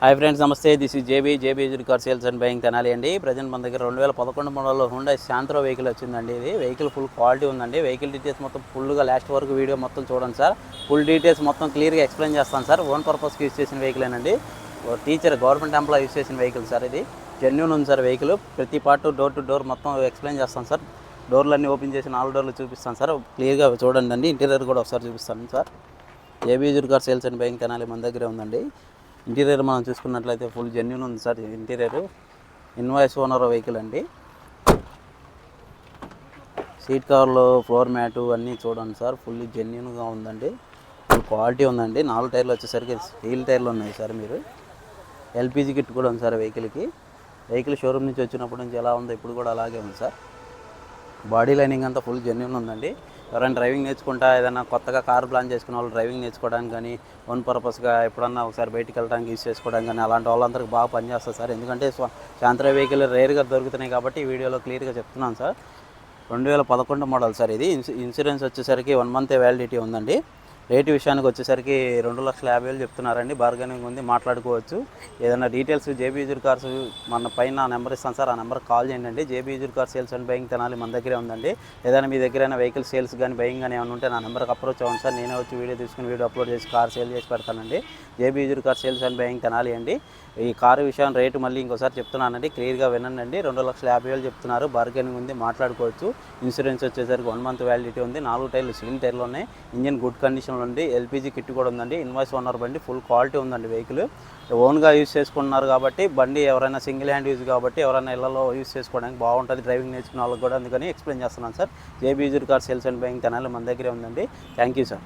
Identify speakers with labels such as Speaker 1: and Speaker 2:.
Speaker 1: Hi friends, నమస్తే. This is JB car sales and buying Tenali అండి. Present మన దగ్గర 2011 మోడల్లో హుండై శాంత్రో వెహికల్ వచ్చిందండి. ఇది వెహికల్ ఫుల్ క్వాలిటీ ఉందండి. వెహికల్ డీటెయిల్స్ మొత్తం ఫుల్గా లాస్ట్ వరకు వీడియో మొత్తం చూడండి సార్. ఫుల్ డీటెయిల్స్ మొత్తం క్లియర్గా ఎక్స్ప్లెయిన్ చేస్తాను సార్. ఓన్ పర్పస్కి యూజ్ చేసిన వెహికలేనండి. టీచర్ గవర్నమెంట్ ఎంప్లాయ్ యూజ్ చేసిన వెహికల్ సార్. ఇది జెన్యూన్ ఉంది సార్ వెహికల్. ప్రతి పార్ట్ డోర్ టు డోర్ మొత్తం ఎక్స్ప్లెయిన్ చేస్తాను సార్. డోర్లన్నీ ఓపెన్ చేసి 4 డోర్లు చూపిస్తాను సార్. క్లియర్గా చూడండి అండి. ఇంటీరియర్ కూడా ఒకసారి చూపిస్తాను sir. JB car sales and buying Tenali మన దగ్గరే ఉందండి. ఇంటీరియర్ మనం చూసుకున్నట్లయితే ఫుల్ జెన్యూన్ ఉంది sir. Interior invoice owner vehicle అండి. సీట్ కవర్లు, ఫ్లోర్ మ్యాటు అన్నీ చూడండి సార్. ఫుల్ జెన్యూన్గా ఉందండి. ఫుల్ క్వాలిటీ ఉందండి. 4 టైర్లు వచ్చేసరికి స్టీల్ టైర్లు ఉన్నాయి సార్. మీరు ఎల్పిజి కిట్ కూడా ఉంది సార్ వెహికల్కి. వెహికల్ షోరూమ్ నుంచి వచ్చినప్పటి నుంచి ఎలా ఉందో ఇప్పుడు కూడా అలాగే ఉంది సార్. బాడీ లైనింగ్ అంతా ఫుల్ జెన్యూన్ ఉందండి. ఎవరైనా డ్రైవింగ్ నేర్చుకుంటా ఏదైనా కొత్తగా కార్ ప్లాన్ చేసుకునే వాళ్ళు డ్రైవింగ్ నేర్చుకోవడానికి కానీ, ఓన్ పర్పస్గా ఎప్పుడన్నా ఒకసారి బయటికి వెళ్ళడానికి యూజ్ చేసుకోవడానికి కానీ అలాంటి వాళ్ళందరికీ బాగా పనిచేస్తుంది సార్. ఎందుకంటే శాంత్రో వెహికల్ రేర్గా దొరుకుతున్నాయి కాబట్టి ఈ వీడియోలో క్లియర్గా చెప్తున్నాను సార్. 2011 model sir. ఇది ఇన్సూరెన్స్ వచ్చేసరికి 1 మంత్ వ్యాలిడిటీ ఉందండి. రేటు విషయానికి వచ్చేసరికి 2,50,000 చెప్తున్నారండి. బార్గెనింగ్ ఉంది, మాట్లాడుకోవచ్చు. ఏదైనా డీటెయిల్స్ జేబీ కార్స్ మన పైన నెంబర్ ఇస్తాను సార్. ఆ నెంబర్కి కాల్ చేయండి. JB car sales and buying Tenali మన దగ్గరే ఉందండి. ఏదైనా మీ దగ్గర వెహికల్ సేల్స్ కానీ బయింగ్ కానీ ఏమైనా ఉంటే నా నెంబర్కి అప్రోచ్ అవ్వండి సార్. నేనే వచ్చి వీడియో తీసుకుని వీడియో అప్లోడ్ చేసి కార్ సేల్ చేసి పెడతానండి. JB car sales and buying Tenali అండి. ఈ కారు విషయం రేటు మళ్ళీ ఇంకోసారి చెప్తున్నానండి, క్లియర్గా వినండి. 2,50,000 చెప్తున్నారు. బార్గెనింగ్ ఉంది, మాట్లాడుకోవచ్చు. ఇన్సూరెన్స్ వచ్చేసరికి 1 మంత్ వ్యాలిడిటీ ఉంది. 4 టైర్లు స్లిమ్ టైర్లు ఉన్నాయి. ఇంజిన్ గుడ్ కండిషన్ ఉంది. ఎల్పిజి కిట్ కూడా ఉందండి. ఇన్వాయిస్ ఓనర్ బండి. ఫుల్ క్వాలిటీ ఉందండి వెహికల్. ఓన్గా యూజ్ చేసుకున్నారు కాబట్టి బండి ఎవరైనా సింగిల్ హ్యాండ్ యూజ్ కాబట్టి ఎవరైనా ఇళ్లలో యూజ్ చేసుకోవడానికి బాగుంటుంది. డ్రైవింగ్ నేర్చుకున్న వాళ్ళకి కూడా అందుకని ఎక్స్ప్లెయిన్ చేస్తున్నాను sir. JB car sales and buying Tenali మన దగ్గరే ఉందండి. Thank you sir.